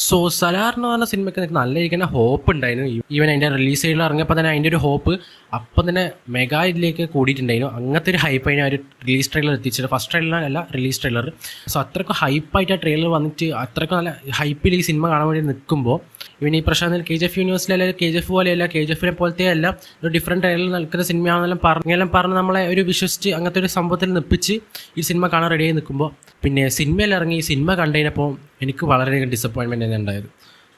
So Salaar എന്ന് പറഞ്ഞ സിനിമയ്ക്ക് എനിക്ക് നല്ല രീതിക്ക് ഹോപ്പ് ഉണ്ടായിരുന്നു. ഈവൻ അതിൻ്റെ റിലീസ് ചെയ്ത് ഇറങ്ങിയപ്പോൾ തന്നെ അതിൻ്റെ ഒരു ഹോപ്പ് അപ്പം തന്നെ മെഗാ ഇതിലേക്ക് കൂടിയിട്ടുണ്ടായിരുന്നു. അങ്ങനത്തെ ഒരു ഹൈപ്പ് അതിന് ഒരു റിലീസ് ട്രെയിലർ എത്തിച്ചത്. ഫസ്റ്റ് ട്രെയിലറല്ല, റിലീസ് ട്രെയിലർ. സോ അത്രയ്ക്ക് ഹൈപ്പായിട്ട് ആ ട്രെയിലർ വന്നിട്ട് അത്രയ്ക്ക് നല്ല ഹൈപ്പിൽ ഈ സിനിമ കാണാൻ വേണ്ടി നിൽക്കുമ്പോൾ ഇവൻ ഈ പ്രശ്നം KGF യൂണിവേഴ്സിലെ KGF പോലെയല്ല, KGF പോലത്തെ അല്ല, ഒരു ഡിഫറെൻറ്റ് ട്രെയിലറിൽ നിൽക്കുന്ന സിനിമയാണെന്നെല്ലാം പറഞ്ഞ് നമ്മളെ ഒരു വിശ്വസിച്ച് അങ്ങനത്തെ ഒരു സംഭവത്തിൽ നിപ്പിച്ച് ഈ സിനിമ കാണാൻ റെഡിയായി നിൽക്കുമ്പോൾ പിന്നെ സിനിമയിൽ ഇറങ്ങി ഈ സിനിമ കണ്ടതിനപ്പോൾ എനിക്ക് വളരെയധികം ഡിസപ്പോയിൻമെൻറ്റ് തന്നെ ഉണ്ടായത്.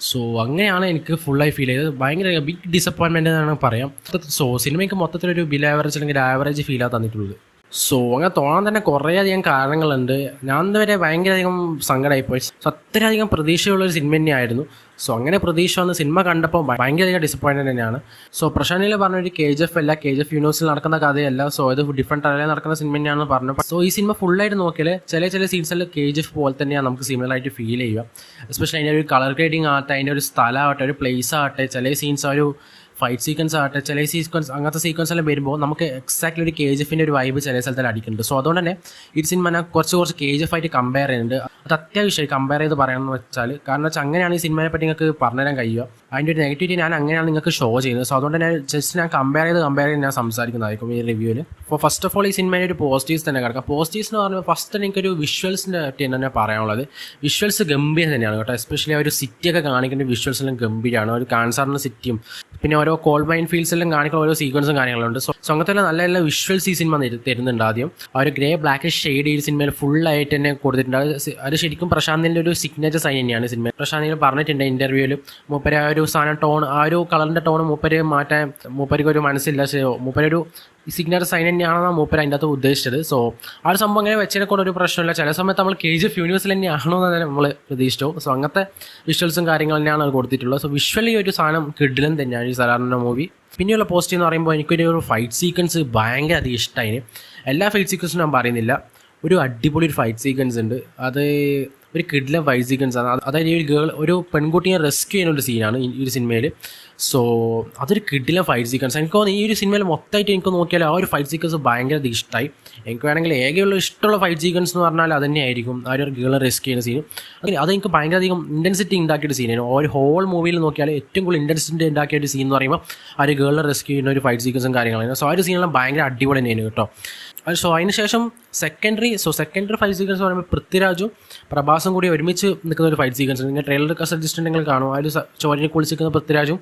സോ അങ്ങനെയാണ് എനിക്ക് ഫുള്ളായി ഫീൽ ചെയ്തത്. ഭയങ്കര ബിഗ് ഡിസപ്പോയിൻമെൻറ്റ് എന്നാണ് പറയാം. സോ സിനിമയ്ക്ക് മൊത്തത്തിലൊരു ബിലോ ആവറേജ് അല്ലെങ്കിൽ ആവറേജ് ഫീലാണ് തന്നിട്ടുള്ളത്. സോ അങ്ങനെ തോന്നാൻ തന്നെ കുറേയധികം കാരണങ്ങളുണ്ട്. ഞാൻ ഇതുവരെ ഭയങ്കരധികം സങ്കടമായിപ്പോയി. സോ അത്രയധികം പ്രതീക്ഷയുള്ളൊരു സിനിമ തന്നെയായിരുന്നു. സോ അങ്ങനെ പ്രതീക്ഷ വന്ന് സിനിമ കണ്ടപ്പോൾ ഭയങ്കരധികം ഡിസപ്പോയിൻമെൻറ്റ് തന്നെയാണ്. സോ പ്രശാന്തിൽ പറഞ്ഞൊരു KGF അല്ല, KGF യൂണിവേഴ്സിൽ നടക്കുന്ന കഥയല്ല. സോ ഇത് ഡിഫറെൻറ്റ് ടൈമിൽ നടക്കുന്ന സിനിമ തന്നെയാണെന്ന് പറഞ്ഞു. സോ ഈ സിനിമ ഫുള്ളായിട്ട് നോക്കിയാൽ ചില സീൻസിൽ KGF പോലെ തന്നെയാണ് നമുക്ക് സിമിലറായിട്ട് ഫീൽ ചെയ്യുക. എസ്പെഷ്യലി അതിൻ്റെ ഒരു കളർ ഗ്രേഡിങ് ആകട്ടെ, അതിൻ്റെ ഒരു സ്ഥലമാകട്ടെ, ഒരു പ്ലേസ് ആകട്ടെ, ചില സീൻസ് ഒരു ഫൈറ്റ് സീക്വൻസ് ആകട്ടെ, ചില സീക്വൻസ് അങ്ങനത്തെ സീക്വൻസ് എല്ലാം വരുമ്പോൾ നമുക്ക് എക്സാക്ട്ലി ഒരു KGFൻ്റെ ഒരു വൈബ് ചില സ്ഥലത്തിൽ അടിക്കുന്നുണ്ട്. സോ അതുകൊണ്ട് തന്നെ ഈ സിനിമ ഞാൻ കുറച്ച് KGF ആയിട്ട് കമ്പയർ ചെയ്യുന്നുണ്ട്. അത് അത്യാവശ്യമായി കമ്പയർ ചെയ്ത് പറയണമെന്ന് വെച്ചാൽ, കാരണം വെച്ചാൽ അങ്ങനെയാണ് ഈ സിനിമയെ പറ്റി നിങ്ങൾക്ക് പറഞ്ഞുതരാൻ കഴിയുക. അതിൻ്റെ ഒരു നെഗറ്റിവിറ്റി ഞാൻ അങ്ങനെയാണ് നിങ്ങൾക്ക് ഷോ ചെയ്യുന്നത്. സോ അതുകൊണ്ട് തന്നെ ജസ്റ്റ് ഞാൻ കമ്പയർ ചെയ്ത് ഞാൻ സംസാരിക്കുന്നതായിരിക്കും ഈ റിവ്യൂവിൽ. അപ്പോൾ ഫസ്റ്റ് ഓഫ് ഓൾ ഈ സിനിമയുടെ ഒരു പോസിറ്റീവ്സ് തന്നെ കിടക്കാം. പോസിറ്റീവ്സ് എന്ന് പറയുമ്പോൾ ഫസ്റ്റ് തന്നെ എനിക്കൊരു വിഷ്വൽസിൻ്റെ പറ്റി തന്നെ പറയാനുള്ളത്. വിഷ്വൽസ് ഗംഭീരം തന്നെയാണ് കേട്ടോ. എസ്പെഷ്യലി ആ ഒരു സിറ്റിയൊക്കെ കാണിക്കുന്ന വിഷ്വൽസ് എല്ലാം ഗംഭീരമാണ്. ഒരു കാൻസാറിൻ്റെ സിറ്റിയും പിന്നെ ഓരോ കോൾ മൈൻ ഫീൽഡ്സ് എല്ലാം കാണിക്കുന്ന ഓരോ സീക്വൻസും കാര്യങ്ങളുണ്ട്. സോ അങ്ങനത്തെ നല്ല നല്ല വിഷ്വൽസ് ഈ സിനിമ തരുന്നുണ്ട്. ആദ്യം ആ ഒരു ഗ്രേ ബ്ലാക്ക് ഷെയ്ഡ് ഈ സിനിമയിൽ ഫുള്ളായിട്ട് തന്നെ കൊടുത്തിട്ടുണ്ട്. അത് ശരിക്കും പ്രശാന്തിൻ്റെ ഒരു സിഗ്നേച്ചർ സൈൻ തന്നെയാണ് സിനിമ. പ്രശാന്തിന് പറഞ്ഞിട്ടുണ്ട് ഇൻ്റർവ്യൂവിൽ, മൂപ്പര് ആ ഒരു സാധനം ടോൺ, ആ ഒരു കളറിൻ്റെ ടോൺ മൂപ്പര് മാറ്റാൻ മൂപ്പർക്ക് ഒരു മനസ്സില്ല. മൂപ്പരൊരു സിഗ്നേച്ചർ സൈൻ തന്നെയാണെന്നാണ് മൂപ്പര് അതിൻ്റെ അകത്ത് ഉദ്ദേശിച്ചത്. സോ ആ ഒരു സംഭവം അങ്ങനെ വെച്ചതിനെ കൊണ്ട് ഒരു പ്രശ്നമില്ല. ചില സമയത്ത് നമ്മൾ KGF യൂണിവേഴ്സിൽ തന്നെയാണോ എന്ന് നമ്മൾ പ്രതീക്ഷിച്ചു. സോ അങ്ങനത്തെ വിഷ്വൽസും കാര്യങ്ങൾ തന്നെയാണ് അത് കൊടുത്തിട്ടുള്ളത്. സോ വിഷ്വലി ഒരു സാധനം കിഡിലും തന്നെയാണ് ഈ സലാറിൻ്റെ മൂവി. പിന്നെയുള്ള പോസിറ്റീവ് എന്ന് പറയുമ്പോൾ എനിക്കൊരു ഫൈറ്റ് സീക്വൻസ് ഭയങ്കര അധികം ഇഷ്ടമായി. എല്ലാ ഫൈറ്റ് സീക്വൻസും ഞാൻ പറയുന്നില്ല, ഒരു അടിപൊളി ഒരു ഫൈറ്റ് സീക്വൻസ് ഉണ്ട്. അത് ഒരു കിഡിലെ ഫൈറ്റ് സീക്വൻസ് ആണ്. അതായത് ഈ ഒരു പെൺകുട്ടിയെ റെസ്ക്യൂ ചെയ്യുന്ന ഒരു സീനാണ് ഈ ഒരു സിനിമയിൽ. സോ അതൊരു കിഡിലെ ഫൈറ്റ് സീക്വൻസ്. എനിക്ക് തോന്നുന്നു ഈ ഒരു സിനിമയിൽ മൊത്തമായിട്ട് എനിക്ക് നോക്കിയാൽ ആ ഒരു ഫൈറ്റ് സീക്വൻസ് ഭയങ്കര ഇഷ്ടമായി. എനിക്ക് വേണമെങ്കിൽ ഏകെയുള്ള ഇഷ്ടമുള്ള ഫൈറ്റ് സീക്വൻസ് എന്ന് പറഞ്ഞാൽ അത് തന്നെയായിരിക്കും ആ ഒരു ഗേളെ റെസ്ക്യൂ ചെയ്യുന്ന സീൻ. അങ്ങനെ അതെനിക്ക് ഭയങ്കരധികം ഇൻറ്റൻസിറ്റി ഉണ്ടാക്കിയൊരു സീനായിരുന്നു. ഒരു ഹോൾ മൂവിയിൽ നോക്കിയാൽ ഏറ്റവും കൂടുതൽ ഇൻറ്റൻസിറ്റി ഉണ്ടാക്കിയ ഒരു സീൻ എന്ന് പറയുമ്പോൾ ആ ഒരു ഗേളെ റെസ്ക്യൂ ചെയ്യുന്ന ഒരു ഫൈറ്റ് സീക്വൻസും കാര്യങ്ങളായിരുന്നു. സോ ആ ഒരു സീനെല്ലാം ഭയങ്കര അടിപൊളി തന്നെയായിരുന്നു കേട്ടോ. സോ അതിന് ശേഷം സെക്കൻഡറി ഫൈറ്റ് സീക്വൻസ് എന്ന് പറയുമ്പോൾ പൃഥ്വിരാജും പ്രഭാസും കൂടി ഒരുമിച്ച് നിൽക്കുന്ന ഒരു ഫൈറ്റ് സീക്വൻസ്. നിങ്ങൾ ട്രെയിലറൊക്കെ സജസ്റ്റ് കാണും. ആ ഒരു ചോരനെ കുളിച്ചിരിക്കുന്ന പൃഥ്വിരാജും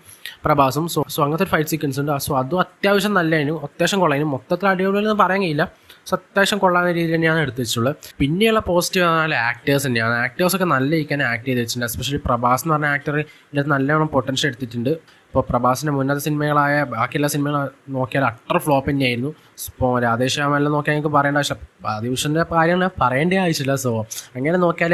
പ്രഭാസും. സോ അങ്ങനത്തെ ഒരു ഫൈറ്റ് സീക്വൻസ് ഉണ്ട്. സോ അതും അത്യാവശ്യം നല്ലതിനും അത്യാവശ്യം കൊള്ളാനും മൊത്തത്തിൽ അടിപൊളിയെന്ന് പറയാൻ കഴിയില്ല. സോ അത്യാവശ്യം കൊള്ളാവുന്ന രീതിയിൽ തന്നെയാണ് എടുത്ത് വെച്ചിട്ടുള്ളത്. പിന്നെയുള്ള പോസിറ്റീവ് പറഞ്ഞാൽ ആക്ടേഴ്സ് തന്നെയാണ്. ആക്ടേഴ്സൊക്കെ നല്ല രീതിക്കാൻ ആക്ട് ചെയ്ത് വെച്ചിട്ടുണ്ട്. എസ്പെഷ്യലി പ്രഭാസ് എന്ന് പറഞ്ഞ ആക്ടർ ഇതിനകത്ത് നല്ലോണം പൊട്ടൻഷ്യൽ എടുത്തിട്ടുണ്ട്. ഇപ്പോൾ പ്രഭാസിൻ്റെ മുന്നത്തെ സിനിമകളായ ബാക്കിയുള്ള സിനിമകൾ നോക്കിയാൽ അട്ടർ ഫ്ലോപ്പ് തന്നെയായിരുന്നു. ഇപ്പോൾ രാധേശ്യാമെല്ലാം നോക്കിയാൽ ഞങ്ങൾക്ക് പറയേണ്ട ആവശ്യം, ആദിപുരുഷൻ്റെ കാര്യം പറയേണ്ട ആവശ്യമില്ല. സോ അങ്ങനെ നോക്കിയാൽ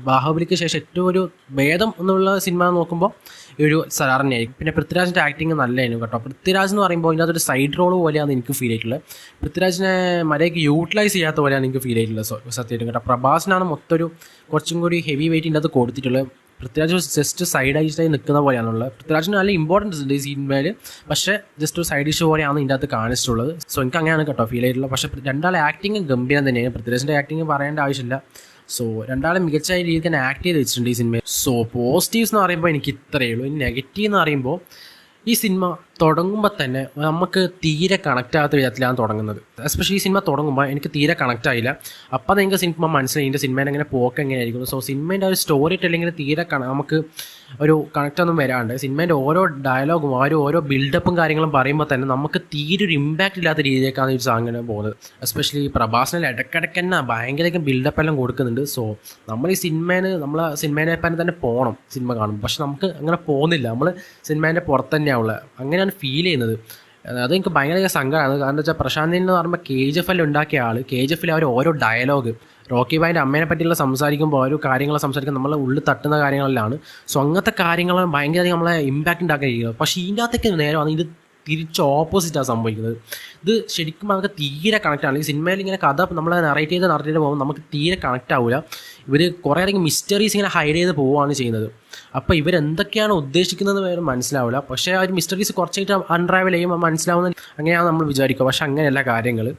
ബാഹുബലിക്ക് ശേഷം ഏറ്റവും ഒരു ഭേദം എന്നുള്ള സിനിമ നോക്കുമ്പോൾ ഈ ഒരു സലാർ തന്നെയായിരിക്കും. പിന്നെ പൃഥ്വിരാജിൻ്റെ ആക്ടിങ് നല്ലതായിരുന്നു കേട്ടോ. പൃഥ്വിരാജ് എന്ന് പറയുമ്പോൾ ഇതിനകത്തൊരു സൈഡ് റോൾ പോലെയാണ് എനിക്ക് ഫീൽ ചെയ്തിട്ടുള്ളത്. പൃഥ്വിരാജിനെ മര്യാദയ്ക്ക് യൂട്ടിലൈസ് ചെയ്യാത്ത പോലെയാണ് എനിക്ക് ഫീൽ ചെയ്തിട്ടുള്ളത്. സത്യമായിട്ടും കേട്ടോ. പ്രഭാസിനാണ് മൊത്തം ഒരു കുറച്ചും കൂടി ഹെവി വെയിറ്റ് ഇതിൻ്റെ അകത്ത് കൊടുത്തിട്ടുള്ളത്. പൃഥ്വിരാജ് ജസ്റ്റ് സൈഡായി നിൽക്കുന്ന പോലെയാണുള്ളത്. പൃഥ്വിരാജിന് നല്ല ഇമ്പോർട്ടൻസ് ഉണ്ട് ഈ സിനിമയിൽ, പക്ഷേ ജസ്റ്റ് ഒരു സൈഡ് ഇഷ്യൂ പോലെയാണ് ഇതിൻ്റെ അകത്ത് കാണിച്ചിട്ടുള്ളത്. സോ എനിക്ക് അങ്ങനെയാണ് കേട്ടോ ഫീൽ ചെയ്തിട്ടുള്ളത്. പക്ഷേ രണ്ടാളെ ആക്ടിങ് ഗംഭീരം തന്നെയാണ്. പൃഥ്വിരാജിൻ്റെ ആക്ടിങ് പറയേണ്ട ആവശ്യമില്ല. സോ രണ്ടാളും മികച്ച രീതിയിൽ തന്നെ ആക്ട് ചെയ്ത് വെച്ചിട്ടുണ്ട് ഈ സിനിമയിൽ. സോ പോസിറ്റീവ്സ് എന്ന് പറയുമ്പോൾ എനിക്ക് ഇത്രയേ ഉള്ളൂ. ഇനി നെഗറ്റീവ് എന്ന് പറയുമ്പോൾ ഈ സിനിമ തുടങ്ങുമ്പോൾ തന്നെ നമുക്ക് തീരെ കണക്റ്റ് ആകാത്ത വിധത്തിലാണ് തുടങ്ങുന്നത്. എസ്പെഷ്യലി ഈ സിനിമ തുടങ്ങുമ്പോൾ എനിക്ക് തീരെ കണക്റ്റ് ആയില്ല. അപ്പോൾ നിങ്ങൾക്ക് സിനിമ മനസ്സിലായി ഇതിൻ്റെ സിനിമേനെ എങ്ങനെ പോക്ക് എങ്ങനെയായിരിക്കും. സോ സിനിമേൻ്റെ ഒരു സ്റ്റോറി ടെല്ലിങ്ങിൽ തീരെ നമുക്ക് ഒരു കണക്റ്റൊന്നും വരാണ്ട് സിനിമേൻ്റെ ഓരോ ഡയലോഗും ഓരോ ബിൽഡപ്പും കാര്യങ്ങളും പറയുമ്പോൾ തന്നെ നമുക്ക് തീരെ ഒരു ഇമ്പാക്റ്റ് ഇല്ലാത്ത രീതിയിലേക്കാണ് ഈ സാധനം പോകുന്നത്. എസ്പെഷ്യലി പ്രഭാസിനെ ഇടയ്ക്കിടയ്ക്ക് തന്നെ ഭയങ്കര ബിൽഡപ്പ് എല്ലാം കൊടുക്കുന്നുണ്ട്. സോ നമ്മൾ ഈ സിനിമേനെ തന്നെ പോകണം സിനിമ കാണും, പക്ഷെ നമുക്ക് അങ്ങനെ പോകുന്നില്ല. നമ്മൾ സിനിമേൻ്റെ പുറത്ത് തന്നെയാണുള്ളത്. അങ്ങനെയാണ് ഫീൽ ചെയ്യുന്നത്. അതെനിക്ക് ഭയങ്കര സങ്കടമാണ്. കാരണം എന്താ വെച്ചാൽ പ്രശാന്തിൽ എന്ന് പറയുമ്പോൾ KGF ഉണ്ടാക്കിയ ആൾ, KGF അവർ ഓരോ ഡയലോഗ് റോക്കി ഭായിൻ്റെ അമ്മേനെ പറ്റിയുള്ള സംസാരിക്കുമ്പോൾ ഓരോ കാര്യങ്ങൾ സംസാരിക്കുമ്പോൾ നമ്മളെ ഉള്ളിൽ തട്ടുന്ന കാര്യങ്ങളിലാണ്. സോ അങ്ങനത്തെ കാര്യങ്ങൾ ഭയങ്കര നമ്മളെ ഇമ്പാക്റ്റ് ഉണ്ടാക്കിയിരിക്കുന്നത്. പക്ഷേ ഇതിൻ്റെ അകത്തേക്ക് നേരമാണ് ഇത് തിരിച്ച് ഓപ്പോസിറ്റാണ് സംഭവിക്കുന്നത്. ഇത് ശരിക്കും നമുക്ക് തീരെ കണക്റ്റ് ആണ്. ഈ സിനിമയിൽ ഇങ്ങനെ കഥ നമ്മളെ നറേറ്റ് ചെയ്ത് പോകുമ്പോൾ നമുക്ക് തീരെ കണക്റ്റ് ആവില്ല. ഇവർ കുറേയധികം മിസ്റ്ററീസ് ഇങ്ങനെ ഹൈഡ് ചെയ്ത് പോവുകയാണ് ചെയ്യുന്നത്. അപ്പോൾ ഇവരെന്തൊക്കെയാണ് ഉദ്ദേശിക്കുന്നത് വേറെ മനസ്സിലാവില്ല. പക്ഷേ ആ ഒരു മിസ്റ്ററീസ് കുറച്ചായിട്ട് അൺട്രാവൽ ചെയ്യുമ്പോൾ മനസ്സിലാവുന്ന അങ്ങനെയാണ് നമ്മൾ വിചാരിക്കുക. പക്ഷേ അങ്ങനെയല്ല കാര്യങ്ങൾ.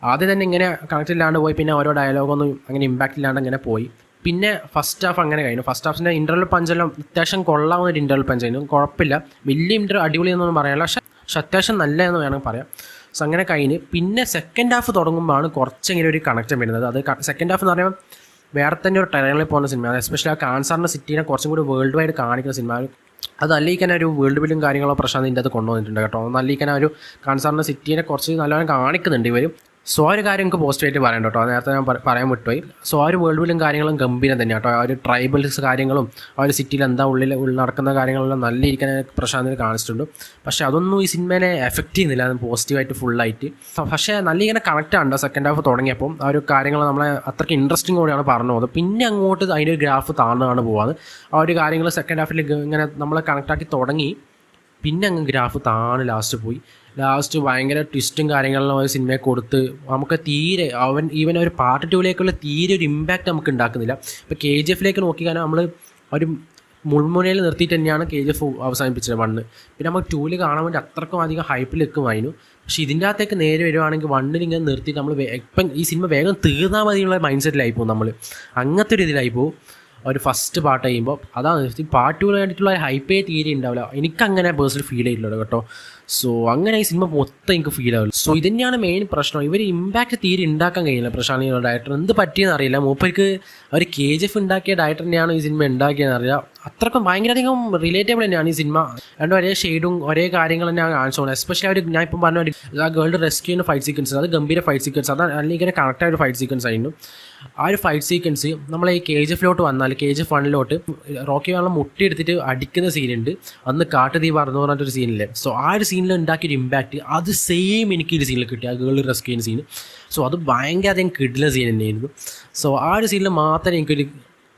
ആദ്യം തന്നെ ഇങ്ങനെ കണക്റ്റ് ഇല്ലാണ്ട് പോയി, പിന്നെ ഓരോ ഡയലോഗൊന്നും അങ്ങനെ ഇമ്പാക്റ്റ് ഇല്ലാണ്ട് അങ്ങനെ പോയി. പിന്നെ ഫസ്റ്റ് ഹാഫ് അങ്ങനെ കഴിഞ്ഞു. ഫസ്റ്റ് ഹാഫിൻ്റെ ഇൻ്റർവൽ പഞ്ചെല്ലാം അത്യാവശ്യം കൊള്ളാവുന്ന ഒരു ഇൻ്റർവൽ പഞ്ചായിരുന്നു. കുഴപ്പമില്ല, വലിയ അടിപൊളിയെന്നൊന്നും പറയാനില്ല, പക്ഷെ അത്യാവശ്യം നല്ലതെന്ന് വേണമെങ്കിൽ പറയാം. സോ അങ്ങനെ കഴിഞ്ഞ് പിന്നെ സെക്കൻഡ് ഹാഫ് തുടങ്ങുമ്പോഴാണ് കുറച്ചെങ്കിലും ഒരു കണക്ഷൻ വരുന്നത്. അത് സെക്കൻഡ് ഹാഫ് എന്ന് പറയുമ്പോൾ വേറെ തന്നെ ഒരു ടൈറിൽ പോകുന്ന സിനിമ, എസ്പെഷ്യലി ആ കാൻസാറിൻ്റെ സിറ്റീനെ കുറച്ചും കൂടി വേൾഡ് വൈഡ് കാണിക്കുന്ന സിനിമ. അത് അല്ലിക്കാൻ ഒരു വേൾഡ് ബില്ലും കാര്യങ്ങളോ പ്രശാന്ത് ഇതിൻ്റെ അത് കൊണ്ടുവന്നിട്ടുണ്ട് കേട്ടോ. അല്ലിക്കാൻ ഒരു കാൻസാറിൻ്റെ സിറ്റീനെ കുറച്ച് നല്ലവണ്ണം കാണിക്കുന്നുണ്ട് ഇവർ. സോ ആ ഒരു കാര്യം എനിക്ക് പോസിറ്റീവായിട്ട് പറയാൻ കേട്ടോ, നേരത്തെ ഞാൻ പറയാൻ വിട്ടുപോയി. സോ ആ ഒരു വേൾഡ് ബില്ലും കാര്യങ്ങളും ഗംഭീരം തന്നെ കേട്ടോ. ആ ഒരു ട്രൈബൽസ് കാര്യങ്ങളും ആ ഒരു സിറ്റിയിൽ എന്താ ഉള്ളിൽ നടക്കുന്ന കാര്യങ്ങളെല്ലാം നല്ല ഇരിക്കാൻ പ്രശാന്തിന് കാണിച്ചിട്ടുണ്ട്. പക്ഷേ അതൊന്നും ഈ സിനിമേനെ എഫക്റ്റ് ചെയ്യുന്നില്ല, അത് പോസിറ്റീവായിട്ട് ഫുള്ളായിട്ട്. പക്ഷേ നല്ല ഇങ്ങനെ കണക്റ്റ് ആണ് സെക്കൻഡ് ഹാഫ് തുടങ്ങിയപ്പോൾ. ആ ഒരു കാര്യങ്ങൾ നമ്മളെ അത്രയ്ക്ക് ഇൻട്രസ്റ്റിംഗ് കൂടിയാണ് പറഞ്ഞു പോകുന്നത്. പിന്നെ അങ്ങോട്ട് അതിൻ്റെ ഒരു ഗ്രാഫ് താഴ്ന്നാണ് പോകാറ്. ആ ഒരു കാര്യങ്ങൾ സെക്കൻഡ് ഹാഫിൽ ഇങ്ങനെ നമ്മളെ കണക്റ്റാക്കി തുടങ്ങി, പിന്നെ അങ്ങ് ഗ്രാഫ് താണ് ലാസ്റ്റ് ഭയങ്കര ട്വിസ്റ്റും കാര്യങ്ങളിലും ഒരു സിനിമയെ കൊടുത്ത് നമുക്ക് തീരെ ഈവൻ ഒരു പാർട്ട് 2ലേക്കുള്ള തീരെ ഒരു ഇമ്പാക്റ്റ് നമുക്ക് ഉണ്ടാക്കുന്നില്ല. ഇപ്പോൾ KGF നോക്കിക്കഴിഞ്ഞാൽ നമ്മൾ ഒരു മുൾമുനയിൽ നിർത്തിയിട്ട് തന്നെയാണ് KGF അവസാനിപ്പിച്ചത് 1. പിന്നെ നമുക്ക് 2 കാണാൻ വേണ്ടി അത്രക്കും അധികം ഹൈപ്പിൽ നിൽക്കുമായിരുന്നു. പക്ഷേ ഇതിൻ്റെ അകത്തേക്ക് നേരെ വരുവാണെങ്കിൽ 1 ഇങ്ങനെ നിർത്തിയിട്ട് നമ്മൾ ഇപ്പം ഈ സിനിമ വേഗം തീർന്നാൽ മതിയുള്ള മൈൻഡ് സെറ്റിലായി പോകും നമ്മൾ. അങ്ങനത്തെ ഒരു ഇതിലായി പോകും ഒരു ഫസ്റ്റ് പാർട്ട് കഴിയുമ്പോൾ. അതാണ് പാർട്ട് 2 വേണ്ടിയിട്ടുള്ള ഹൈപ്പേ തീരെ ഉണ്ടാവില്ല, എനിക്കങ്ങനെ പേഴ്സണൽ ഫീൽ ചെയ്തിട്ടുള്ളത് കേട്ടോ. സോ അങ്ങനെ ഈ സിനിമ മൊത്തം എനിക്ക് ഫീൽ ആവില്ല. സോ ഇതന്നെയാണ് മെയിൻ പ്രശ്നം, ഇവർ ഇമ്പാക്റ്റ് തീരെ ഉണ്ടാക്കാൻ കഴിയില്ല. പ്രശാന്ത് ഡയറക്ടർ എന്ത് പറ്റിയെന്ന് അറിയില്ല. മൂപ്പർക്ക് അവർ KGF ഉണ്ടാക്കിയ ഡയറക്ടർ തന്നെയാണ് ഈ സിനിമ ഉണ്ടാക്കിയെന്ന് അറിയാം. അത്രക്കും ഭയങ്കരധികം റിലേറ്റബിൾ തന്നെയാണ് ഈ സിനിമ. രണ്ടും ഒരേ ഷെയ്ഡും ഒരേ കാര്യങ്ങൾ തന്നെയാണ് കാണിച്ചോളൂ. എസ്പെഷ്യലി ഞാൻ ഇപ്പം പറഞ്ഞ ആ ഗേൾഡ് റെസ്ക്യൂ ചെയ്യുന്ന ഫൈറ്റ് സീക്വൻസ്, അത് ഗംഭീര ഫൈറ്റ് സീക്വൻസ്, അത് അല്ലെങ്കിൽ കറക്റ്റായ ഒരു ഫൈറ്റ് സീക്വൻസ് ആയിരുന്നു. ആ ഒരു ഫൈറ്റ് സീക്വൻസ് നമ്മൾ ഈ KGF വന്നാൽ KGF 1 റോക്കി വെള്ളം മുട്ടിയെടുത്തിട്ട് അടിക്കുന്ന സീനുണ്ട്, അന്ന് കാട്ടുതീ പറഞ്ഞു പറഞ്ഞിട്ടൊരു സീനില്ലേ. സോ ആ ഒരു സീനിൽ ഉണ്ടാക്കിയൊരു ഇമ്പാക്റ്റ് അത് സെയിം എനിക്ക് ഈ സീനിൽ കിട്ടി, ആ ഗേൾ റെസ്ക്യൂ ചെയ്യുന്ന സീൻ. സോ അത് ഭയങ്കര അധികം കിടില സീൻ തന്നെയായിരുന്നു. സോ ആ ഒരു സീനിൽ മാത്രമേ എനിക്കൊരു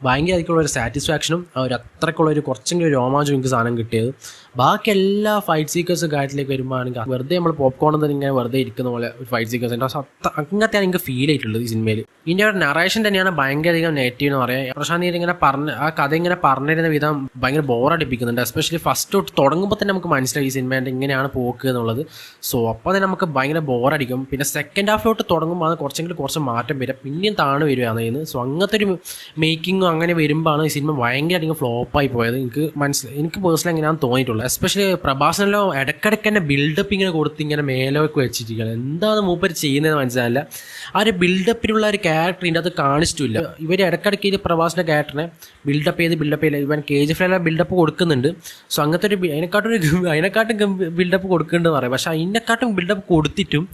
ഭയങ്കര അധികമുള്ള ഒരു സാറ്റിസ്ഫാക്ഷനും ഒരു അത്രയ്ക്കുള്ളൊരു കുറച്ചെങ്കിലും ഒരു രോമാഞ്ചം എനിക്ക് സാധനം കിട്ടിയത്. ബാക്കി എല്ലാ ഫൈറ്റ് സീക്വൻസും കാര്യത്തിലേക്ക് വരുമ്പോഴാണെങ്കിൽ വെറുതെ നമ്മൾ പോപ്കോൺ തന്നെ ഇങ്ങനെ വെറുതെ ഇരിക്കുന്ന പോലെ ഒരു ഫൈറ്റ് സീക്വൻസ് ഉണ്ട്. അങ്ങനത്തെയാണ് എനിക്ക് ഫീൽ ചെയ്തിട്ടുള്ളത് ഈ സിനിമയിൽ. ഇതിൻ്റെ ഒരു നറേഷൻ തന്നെയാണ് ഭയങ്കര അധികം നെഗറ്റീവ് എന്ന് പറയാം. പ്രശാന്ത് ഇങ്ങനെ ആ കഥ ഇങ്ങനെ പറഞ്ഞിരുന്ന വിധം ഭയങ്കര ബോറടിപ്പിക്കുന്നുണ്ട്. എസ്പെഷ്യലി ഫസ്റ്റ് തൊട്ട് തുടങ്ങുമ്പോൾ തന്നെ നമുക്ക് മനസ്സിലായി ഈ സിനിമേൻ്റെ ഇങ്ങനെയാണ് പോക്ക് എന്നുള്ളത്. സോ അപ്പോൾ തന്നെ നമുക്ക് ഭയങ്കര ബോറടിക്കും. പിന്നെ സെക്കൻഡ് ഹാഫിലോട്ട് തുടങ്ങുമ്പോൾ അത് കുറച്ച് മാറ്റം വരിക, പിന്നെയും താണു വരികയാണ് ചെയ്യുന്നത്. സോ അങ്ങനത്തെ ഒരു മേക്കിങ്ങും അങ്ങനെ വരുമ്പോഴാണ് ഈ സിനിമ ഭയങ്കര അധികം ഫ്ലോപ്പായി പോയത്. എനിക്ക് പേഴ്സണലി എങ്ങനെയാണെന്ന് തോന്നിയിട്ടുള്ളത്. എസ്പെഷ്യലി പ്രഭാസിനെല്ലോ ഇടയ്ക്കിടയ്ക്ക് തന്നെ ബിൽഡപ്പ് ഇങ്ങനെ കൊടുത്ത് ഇങ്ങനെ മേലൊക്കെ വെച്ചിരിക്കുകയാണ്. എന്താണ് മൂപ്പര് ചെയ്യുന്നതെന്ന് മനസ്സിലായില്ല. ആ ഒരു ബിൽഡപ്പിനുള്ള ഒരു ക്യാരക്ടർ ഇതിൻ്റെ അത് കാണിച്ചിട്ടില്ല. ഇവർ ഇടയ്ക്കിടയ്ക്ക് ഈ പ്രഭാസിൻ്റെ ക്യാരക്ടറിനെ ബിൽഡപ്പ് ചെയ്ത് ഇവൻ KGF ബിൽഡപ്പ് കൊടുക്കുന്നുണ്ട്. സോ അങ്ങനത്തെ ഒരു അതിനെക്കാട്ടും ബിൽഡപ്പ് കൊടുക്കുന്നുണ്ടെന്ന് പറയാം. പക്ഷേ അതിനെക്കാട്ടും ബിൽഡപ്പ് കൊടുത്തിട്ടും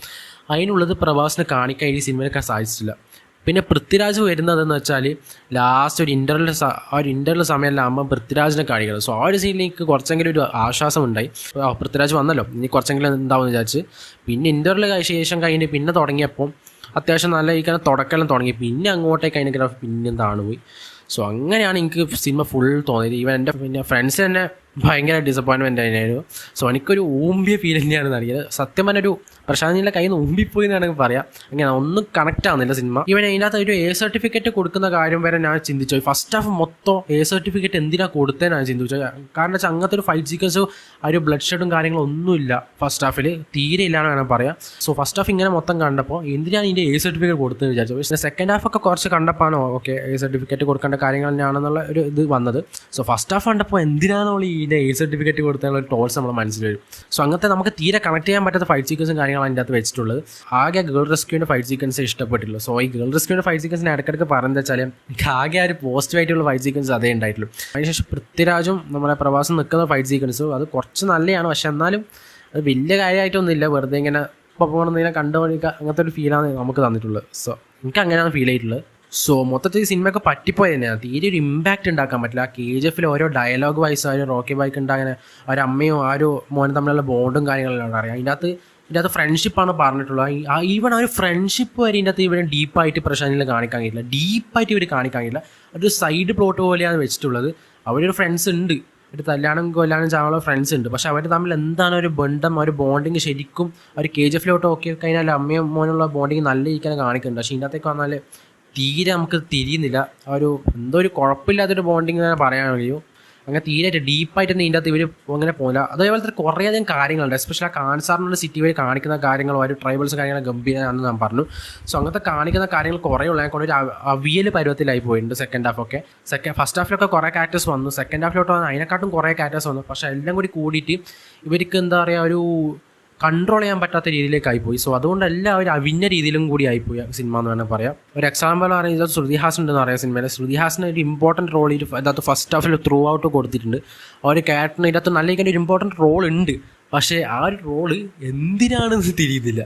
അതിനുള്ളത് പ്രഭാസിനെ കാണിക്കാൻ ഈ സിനിമയിലൊക്കെ സാധിച്ചിട്ടില്ല. പിന്നെ പൃഥ്വിരാജ് വരുന്നതെന്ന് വെച്ചാൽ ലാസ്റ്റ് ഒരു ഇൻ്റർവെൽ സമയമെല്ലാകുമ്പോൾ പൃഥ്വിരാജിനെ കാണിക്കുന്നത്. സോ ആ ഒരു സീനിൽ എനിക്ക് കുറച്ചെങ്കിലും ഒരു ആശ്വാസം ഉണ്ടായി. പൃഥ്വിരാജ് വന്നല്ലോ, ഇനി കുറച്ചെങ്കിലും എന്താണെന്ന് വിചാരിച്ച്. പിന്നെ ഇൻ്റർവെൽ ശേഷം കഴിഞ്ഞ് പിന്നെ തുടങ്ങിയപ്പോൾ അത്യാവശ്യം നല്ല ഈ തുടക്കം തുടങ്ങി. പിന്നെ അങ്ങോട്ടേക്ക് അതിൻ്റെ ഗ്രാഫ് പിന്നെയും താണുപോയി. സോ അങ്ങനെയാണ് എനിക്ക് സിനിമ ഫുൾ തോന്നിയത്. ഈവൻ എൻ്റെ പിന്നെ ഫ്രണ്ട്സ് തന്നെ ഭയങ്കര ഡിസപ്പോയിൻമെൻ്റ് ആയിരുന്നു. സോ എനിക്കൊരു ഊമ്പിയ ഫീൽ തന്നെയാണ് നൽകിയത്. സത്യം പറഞ്ഞൊരു പ്രശാന്തിൻ്റെ കയ്യിൽ നിന്ന് ഊമ്പിപ്പോയി എന്ന് വേണമെങ്കിൽ പറയാം. അങ്ങനെ ഒന്നും കണക്റ്റ് ആവുന്നില്ല സിനിമ. ഈവൻ അതിനകത്ത് ഒരു A സർട്ടിഫിക്കറ്റ് കൊടുക്കുന്ന കാര്യം വരെ ഞാൻ ചിന്തിച്ചു. ഫസ്റ്റ് ഹാഫ് മൊത്തം A സർട്ടിഫിക്കറ്റ് എന്തിനാണ് കൊടുത്തതെന്നാണ് ചിന്തിച്ചത്. കാരണം വെച്ചാൽ അങ്ങനത്തെ ഒരു ഫൈറ്റ് സീക്വൻസ് ആ ഒരു ബ്ലഡ് ഷെഡും കാര്യങ്ങളും ഒന്നുമില്ല ഫസ്റ്റ് ഹാഫിൽ, തീരെ ഇല്ലാന്ന് വേണം പറയാം. സോ ഫസ്റ്റ് ഹാഫ് ഇങ്ങനെ മൊത്തം കണ്ടപ്പോൾ എന്തിനാണ് ഇതിൻ്റെ A സർട്ടിഫിക്കറ്റ് കൊടുത്തതെന്ന് വിചാരിച്ചു. പക്ഷേ സെക്കൻഡ് ഹാഫൊക്കെ കുറച്ച് കണ്ടപ്പോൾ ഓക്കെ A സർട്ടിഫിക്കറ്റ് കൊടുക്കേണ്ട കാര്യങ്ങൾ തന്നെയാണെന്നുള്ള ഒരു ഇത് വന്നത്. സോ ഫസ്റ്റ് ഹാഫ് കണ്ടപ്പോൾ എന്തിനാണെന്നുള്ള ഇതിൻ്റെ A സർട്ടിഫിക്കറ്റ് കൊടുത്തതിനുള്ള ഒരു ടോൾസ് നമ്മൾ മനസ്സിൽ വരും. സോ അങ്ങനത്തെ നമുക്ക് തീരെ കണക്ട് ചെയ്യാൻ പറ്റാത്ത ഫൈറ്റ് സീക്വൻസും കാര്യങ്ങളും അതിൻ്റെ അകത്ത് വെച്ചിട്ടുള്ളത്. ആകെ ഗേൾ റെസ്ക്യൂവിൻ്റെ ഫൈറ്റ് സീക്വൻസ് ഇഷ്ടപ്പെട്ടിട്ടുള്ളൂ. സോ ഈ ഗേൾ റെസ്ക്യൂവിൻ്റെ ഫൈറ്റ് സീക്വൻസിന് ഇടയ്ക്കിടയ്ക്ക് പറയുന്നത് വെച്ചാൽ എനിക്ക് ആകെ ആ ഒരു പോസിറ്റീവായിട്ടുള്ള ഫൈറ്റ് സീക്വൻസ് അതേ ഉണ്ടായിട്ടുള്ളൂ. അതിനുശേഷം പൃഥ്വിരാജും നമ്മുടെ പ്രഭാസും നിൽക്കുന്ന ഫൈറ്റ് സീക്വൻസും അത് കുറച്ച് നല്ലതാണ്. പക്ഷെ എന്നാലും അത് വലിയ കാര്യമായിട്ടൊന്നുമില്ല, വെറുതെ ഇങ്ങനെ പോകണമെന്നിങ്ങനെ കണ്ടുപിടിക്കുക അങ്ങനത്തെ ഒരു ഫീലാണ് നമുക്ക് തന്നിട്ടുള്ളത്. സോ എനിക്ക് അങ്ങനെയാണ് ഫീൽ ചെയ്തിട്ടുള്ളത്. സോ മൊത്തത്തിൽ സിനിമയൊക്കെ പറ്റിപ്പോയി തന്നെയാണ്, തീരെ ഒരു ഇമ്പാക്റ്റ് ഉണ്ടാക്കാൻ പറ്റില്ല. KGF ഓരോ ഡയലോഗ് വൈസ് ആ ഒരു റോക്കി ബൈക്ക് ഉണ്ടാകുന്ന ഒരു അമ്മയും ആ ഒരു മോനും തമ്മിലുള്ള ബോണ്ടും കാര്യങ്ങളെല്ലാം അറിയാം. ഇതിനകത്ത് ഫ്രണ്ട്ഷിപ്പാണ് പറഞ്ഞിട്ടുള്ളത്. ഈവൺ ആ ഒരു ഫ്രണ്ട്ഷിപ്പ് വരെ ഇതിനകത്ത് ഇവരെ ഡീപ്പായിട്ട് പ്രശാന്തിൽ കാണിക്കാൻ കഴിയില്ല, ഡീപ്പായിട്ട് ഇവർ കാണിക്കാൻ കഴിയില്ല. ഒരു സൈഡ് പ്ലോട്ട് പോലെയാണ് വെച്ചിട്ടുള്ളത്. അവരൊരു ഫ്രണ്ട്സ് ഉണ്ട്, ഒരു കൊല്ലാനും ചാനുള്ള ഫ്രണ്ട്സ് ഉണ്ട്. പക്ഷെ അവർ തമ്മിൽ എന്താണ് ഒരു ബന്ധം, ഒരു ബോണ്ടിങ് ശരിക്കും ഒരു KGF നോക്കി കഴിഞ്ഞാൽ അമ്മയും മോനുള്ള ബോണ്ടിങ് നല്ല ഇരിക്കാൻ കാണിക്കുന്നുണ്ട്. പക്ഷേ ഇതിനകത്തേക്ക് വന്നാൽ തീരെ നമുക്ക് തിരിയുന്നില്ല. ആ ഒരു എന്തോ ഒരു കുഴപ്പമില്ലാത്തൊരു ബോണ്ടിങ് തന്നെ പറയാൻ കഴിയും. അങ്ങനെ തീരെ ഡീപ്പായിട്ടൊന്നും ഇതിൻ്റെ അകത്ത് ഇവർ അങ്ങനെ പോകില്ല. അതേപോലത്തെ കുറേയധികം കാര്യങ്ങളുണ്ട്, എസ്പെഷ്യലി ആ കാൻസാറിനുള്ള സിറ്റി വഴി കാണിക്കുന്ന കാര്യങ്ങളും ഒരു ട്രൈബൽസ് കാര്യങ്ങൾ ഗംഭീരമാണെന്ന് ഞാൻ പറഞ്ഞു. സോ അങ്ങനത്തെ കാണിക്കുന്ന കാര്യങ്ങൾ കുറേ ഉള്ളതിനെ കൊണ്ട് ഒരു അവിയൽ പരുവത്തിലായി പോയിട്ടുണ്ട് സെക്കൻഡ് ഹാഫ് ഒക്കെ. ഫസ്റ്റ് ഹാഫിലൊക്കെ കുറേ ക്യാരക്ടേഴ്സ് വന്നു, സെക്കൻഡ് ഹാഫിലോട്ട് വന്ന് അതിനെക്കാട്ടും കുറേ ക്യാരക്ടേഴ്സ് വന്നു. പക്ഷേ എല്ലാം കൂടി കൂടിയിട്ട് ഇവർക്ക് എന്താ പറയുക ഒരു കൺട്രോൾ ചെയ്യാൻ പറ്റാത്ത രീതിയിലേക്കായി പോയി. സോ അതുകൊണ്ട് എല്ലാവരും അവിഞ്ഞ രീതിയിലും കൂടി ആയിപ്പോയി സിനിമ എന്ന് വേണമെങ്കിൽ പറയാം. ഒരു എക്സാമ്പിൾ പറയുന്നത് ശ്രുതി ഹാസൻ ഉണ്ടെന്ന് പറയാം സിനിമയിൽ. ശ്രുതി ഹാസന് ഒരു ഇമ്പോർട്ടൻറ്റ് റോൾ ഇതിനകത്ത് ഫസ്റ്റ് ഹാഫിൽ ത്രൂ ഔട്ട് കൊടുത്തിട്ടുണ്ട്. ആ ഒരു ക്യാരക്ടറിന് ഇതിനകത്ത് നല്ല ഒരു ഇമ്പോർട്ടൻറ്റ് റോൾ ഉണ്ട്. പക്ഷേ ആ ഒരു റോള് എന്തിനാണെന്ന് തിരിയുന്നില്ല.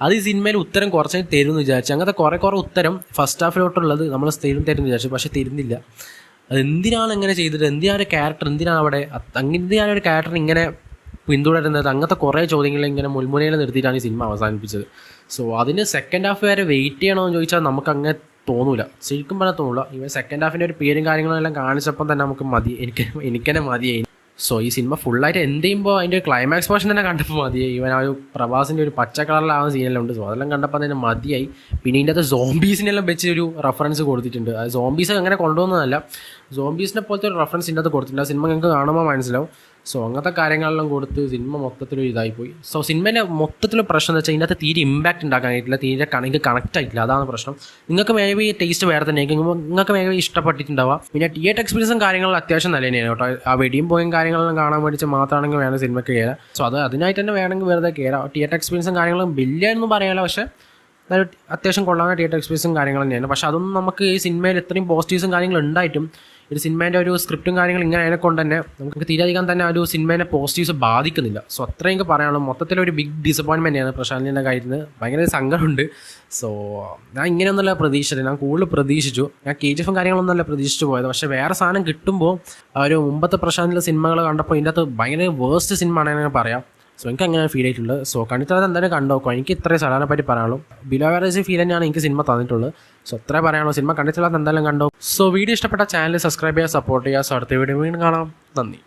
അത് ഈ സിനിമയിൽ ഉത്തരം കുറച്ച് തരുമെന്ന് വിചാരിച്ചു. അങ്ങനത്തെ കുറേ ഉത്തരം ഫസ്റ്റ് ഹാഫിലോട്ടുള്ളത് നമ്മൾ തരുമെന്ന് വിചാരിച്ചു, പക്ഷേ തരുന്നില്ല. അതെന്തിനാണ് എങ്ങനെ ചെയ്തിട്ട്, എന്തിനാണ് ഒരു ക്യാരക്ടർ, എന്തിനാണ് അവിടെ എന്തിനാണ് ഒരു ക്യാരക്ടർ ഇങ്ങനെ പിന്തുടരുന്നത്, അങ്ങനത്തെ കുറേ ചോദ്യങ്ങൾ ഇങ്ങനെ മുൾമുനയിൽ നിർത്തിയിട്ടാണ് ഈ സിനിമ അവസാനിപ്പിച്ചത്. സോ അതിന് സെക്കൻഡ് ഹാഫ് വരെ വെയിറ്റ് ചെയ്യണമെന്ന് ചോദിച്ചാൽ നമുക്ക് അങ്ങനെ തോന്നൂല, ശരിക്കും പറഞ്ഞാൽ തോന്നില്ല. ഇവൻ സെക്കൻഡ് ഹാഫിൻ്റെ ഒരു പേരും കാര്യങ്ങളും എല്ലാം കാണിച്ചപ്പം തന്നെ നമുക്ക് എനിക്ക് തന്നെ മതിയായി. സോ ഈ സിനിമ ഫുള്ളായിട്ട് എന്ത് ചെയ്യുമ്പോൾ അതിൻ്റെ ക്ലൈമാക്സ് പോർഷൻ തന്നെ കണ്ടപ്പോൾ മതിയായി. ഇവൻ ആ ഒരു പ്രഭാസിൻ്റെ ഒരു പച്ച കളറിലാവുന്ന സീനെല്ലാം ഉണ്ട്. സോ അതെല്ലാം കണ്ടപ്പോൾ തന്നെ മതിയായി. പിന്നെ ഇതിൻ്റെ അകത്ത് സോംബീസിനെല്ലാം വെച്ച് ഒരു റെഫറൻസ് കൊടുത്തിട്ടുണ്ട്. അത് സോംബീസ് അങ്ങനെ കൊണ്ടുപോകുന്നതല്ല, സോംബീസിനെ പോലത്തെ ഒരു റെഫറൻസ് ഇതിൻ്റെ അകത്ത് കൊടുത്തിട്ടുണ്ട്. ആ സിനിമ നിങ്ങൾക്ക് കാണുമ്പോൾ മനസ്സിലാവും. സോ അങ്ങനത്തെ കാര്യങ്ങളെല്ലാം കൊടുത്ത് സിനിമ മൊത്തത്തിൽ ഇതായിപ്പോയി. സോ സിനിമേൻ്റെ മൊത്തത്തിൽ പ്രശ്നം എന്ന് വെച്ചാൽ ഇതിനകത്ത് തീരെ ഇമ്പാക്റ്റ് ഉണ്ടാക്കാനായിട്ടില്ല, തീരെ എനിക്ക് കണക്റ്റ് ആയിട്ടില്ല. അതാണ് പ്രശ്നം. നിങ്ങൾക്ക് മേബി ടേസ്റ്റ് വേറെ തന്നെ ആയിരിക്കും, നിങ്ങൾക്ക് മേബി ഇഷ്ടപ്പെട്ടിട്ടുണ്ടാവാം. പിന്നെ തിയേറ്റർ എക്സ്പീരിയൻസും കാര്യങ്ങളും അത്യാവശ്യം നല്ല തന്നെയാണ് കേട്ടോ. ആ വെടിയും പോയും കാര്യങ്ങളെല്ലാം കാണാൻ വേണ്ടി മാത്രമാണെങ്കിൽ വേണം സിനിമയ്ക്ക് കയറാം. സോ അതിനായിട്ട് തന്നെ വേണമെങ്കിൽ വെറുതെ കയറാം. തിയേറ്റർ എക്സ്പീരിയൻസും കാര്യങ്ങളും വലിയ എന്ന് പറയാമല്ലോ, പക്ഷേ അത്യാവശ്യം കൊള്ളാവുന്ന തിയേറ്റർ എക്സ്പീരിയൻസും കാര്യങ്ങൾ തന്നെയാണ്. പക്ഷേ അതൊന്നും നമുക്ക് ഈ സിനിമയിൽ ഇത്രയും പോസിറ്റീവ്സും കാര്യങ്ങളും ഉണ്ടായിട്ടും ഒരു സിനിമേൻ്റെ ഒരു സ്ക്രിപ്റ്റും കാര്യങ്ങളും ഇങ്ങനെ അതിനെക്കൊണ്ട് തന്നെ നമുക്ക് തീരെയധികം തന്നെ ഒരു സിനിമേനെ പോസിറ്റീവ്സ് ബാധിക്കുന്നില്ല. സോ അത്രയും പറയാനുള്ളൂ. മൊത്തത്തിലൊരു ബിഗ് ഡിസപ്പോയിൻമെൻറ്റാണ് പ്രശാന്തിൻ്റെ കാര്യത്തിൽ. ഭയങ്കര സങ്കടമുണ്ട്. സോ ഞാൻ ഇങ്ങനെയൊന്നുമല്ല പ്രതീക്ഷിച്ചത്, ഞാൻ കൂടുതൽ പ്രതീക്ഷിച്ചു. ഞാൻ KGF കാര്യങ്ങളൊന്നുമല്ല പ്രതീക്ഷിച്ചു പോയത്. പക്ഷേ വേറെ സാധനം കിട്ടുമ്പോൾ ഒരു മുമ്പത്തെ പ്രശാന്തിൻ്റെ സിനിമകൾ കണ്ടപ്പോൾ ഇതിൻ്റെ അകത്ത് ഭയങ്കര വേസ്റ്റ് സിനിമ ആണെന്ന് പറയാം. സോ എനിക്ക് അങ്ങനെ ഫീൽ ചെയ്തിട്ടുണ്ട്. സോ കണ്ടിട്ട് എന്തായാലും കണ്ടോക്കോ. എനിക്ക് ഇത്രയും സ്ഥലത്തിനെ പറ്റി പറയാനുള്ളൂ. ബിലോ ആവറേജ് ഫീൽ തന്നെയാണ് എനിക്ക് സിനിമ തന്നിട്ടുള്ളത്. സോ അത്രേ പറയാനുള്ളൂ. സിനിമ കണ്ടിട്ടുള്ളത് എന്തായാലും കണ്ടോ. സോ വീഡിയോ ഇഷ്ടപ്പെട്ട ചാനൽ സബ്സ്ക്രൈബ് ചെയ്യുക, സപ്പോർട്ട് ചെയ്യുക. സോ അടുത്ത വീഡിയോ വീണ്ടും കാണാം. നന്ദി.